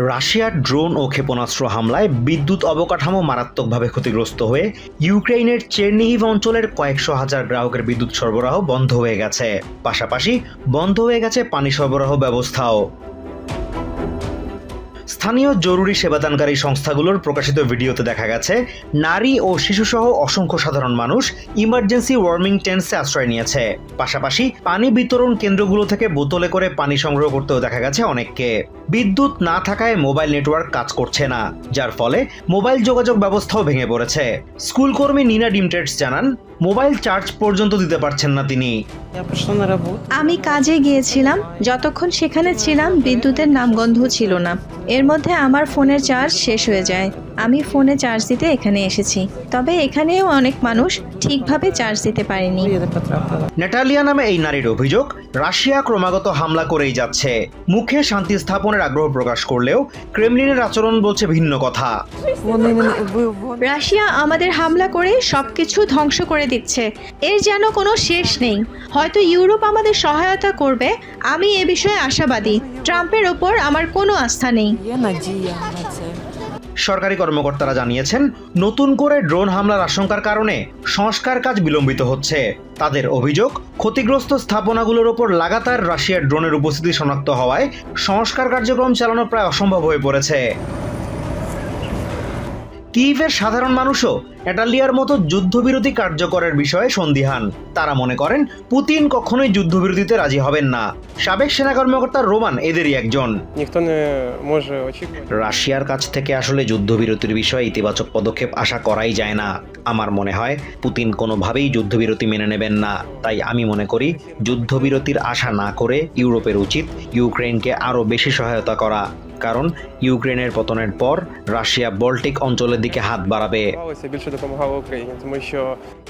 রাশিয়ার ড্রোন ও ক্ষেপণাস্ত্র হামলায় বিদ্যুৎ অবকাঠামো মারাত্মকভাবে ক্ষতিগ্রস্ত হয়ে ইউক্রেনের চেরনিহিভ অঞ্চলের কয়েকশো হাজার গ্রাহকের বিদ্যুৎ সরবরাহ বন্ধ হয়ে গেছে। পাশাপাশি বন্ধ হয়ে গেছে পানি সরবরাহ ব্যবস্থাও। স্থানীয় জরুরি সেবাদানকারী সংস্থাগুলোর প্রকাশিত ভিডিওতে দেখা গেছে নারী ও শিশুসহ অসংখ্য সাধারণ মানুষ ইমার্জেন্সি ওয়ার্মিং টেন্টসে আশ্রয় নিয়েছে। পাশাপাশি পানি বিতরণ কেন্দ্রগুলো থেকে বোতলে করে পানি সংগ্রহ করতেও দেখা গেছে অনেককে। বিদ্যুৎ না থাকায় মোবাইল নেটওয়ার্ক কাজ করছে না, যার ফলে মোবাইল যোগাযোগ ব্যবস্থাও ভেঙে পড়েছে। স্কুলকর্মী নিনা ডিমটেটস জানান, মোবাইল চার্জ পর্যন্ত দিতে পারছেন না তিনি। আমি কাজে গিয়েছিলাম, যতক্ষণ সেখানে ছিলাম বিদ্যুতের নামগন্ধ ছিল না। এর মধ্যে আমার ফোনের চার্জ শেষ হয়ে যায়। আমি ফোনে চার্জ দিতে এখানে এসেছি, তবে এখানেও অনেক মানুষ ঠিকভাবে চার্জ দিতে পারেনি। নেটালিয়া নামে এই নারীর অভিযোগ, রাশিয়া ক্রমাগত হামলা করেই যাচ্ছে। মুখে শান্তি স্থাপনের আগ্রহ প্রকাশ করলেও ক্রেমলিনের আচরণ বলছে ভিন্ন কথা। রাশিয়া আমাদের হামলা করে সবকিছু ধ্বংস করে দিচ্ছে, এর যেন কোনো শেষ নেই। হয়তো ইউরোপ আমাদের সহায়তা করবে, আমি এ বিষয়ে আশাবাদী। ট্রাম্পের ওপর আমার কোনো আস্থা নেই। সরকারি কর্মকর্তারা জানিয়েছেন, নতুন করে ড্রোন হামলার আশঙ্কার কারণে সংস্কার কাজ বিলম্বিত হচ্ছে। তাদের অভিযোগ, ক্ষতিগ্রস্ত স্থাপনাগুলোর ওপর লাগাতার রাশিয়ার ড্রোনের উপস্থিতি শনাক্ত হওয়ায় সংস্কার কার্যক্রম চালানো প্রায় অসম্ভব হয়ে পড়েছে। কিয়েভের সাধারণ মানুষও নেটালিয়ার মতো যুদ্ধবিরতি কার্যকরের বিষয়ে সন্দিহান। তারা মনে করেন পুতিন কখনোই যুদ্ধবিরতিতে রাজি হবেন না। সাবেক সেনা কর্মকর্তা রোমান এদেরই একজন। রাশিয়ার কাছ থেকে আসলে যুদ্ধবিরতির বিষয়ে ইতিবাচক পদক্ষেপ আশা করাই যায় না। আমার মনে হয় পুতিন কোনোভাবেই যুদ্ধবিরতি মেনে নেবেন না। তাই আমি মনে করি যুদ্ধবিরতির আশা না করে ইউরোপের উচিত ইউক্রেনকে আরও বেশি সহায়তা করা। কারণ ইউক্রেনের পতনের পর রাশিয়া বল্টিক অঞ্চলের দিকে হাত বাড়াবে।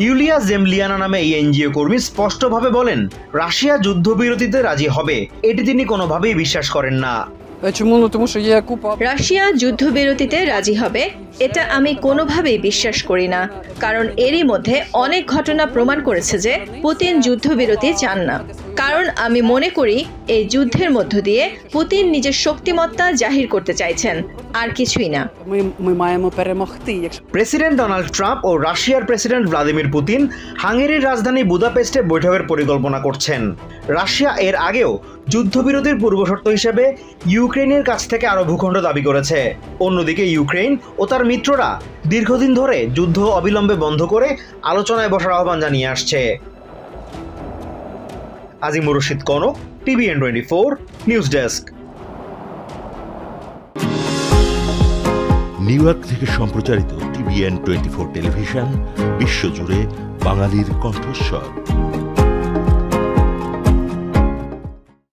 ইউলিয়া জেমলিয়ানা নামে এই এনজিও কর্মী স্পষ্টভাবে বলেন, রাশিয়া যুদ্ধবিরতিতে রাজি হবে এটি তিনি কোনোভাবেই বিশ্বাস করেন না। রাশিয়া যুদ্ধবিরতিতে রাজি হবে এটা আমি কোনোভাবেই বিশ্বাস করি না, কারণ এরই মধ্যে অনেক ঘটনা প্রমাণ করেছে যে পুতিন যুদ্ধবিরতি চান না। কারণ আমি মনে করি এই যুদ্ধের মধ্য দিয়ে পুতিন নিজের শক্তিমত্তা জাহির করতে চাইছেন, আর কিছুই না। প্রেসিডেন্ট ডোনাল্ড ট্রাম্প ও রাশিয়ার প্রেসিডেন্ট ভ্লাদিমির পুতিন হাঙ্গেরির রাজধানী বুদাপেস্টে বৈঠকের পরিকল্পনা করছেন। রাশিয়া এর আগেও যুদ্ধবিরতির পূর্বশর্ত হিসেবে ইউক্রেনের কাছ থেকে আরও ভূখণ্ড দাবি করেছে। অন্যদিকে ইউক্রেন ও তার মিত্ররা দীর্ঘদিন ধরে যুদ্ধ অবিলম্বে বন্ধ করে আলোচনায় বসার আহ্বান জানিয়ে আসছে। Azimur Rashid Kanak, TVN 24 news desk. New York থেকে সম্প্রচারিত TVN 24 টেলিভিশন বিশ্বজুড়ে বাঙালির কণ্ঠস্বর।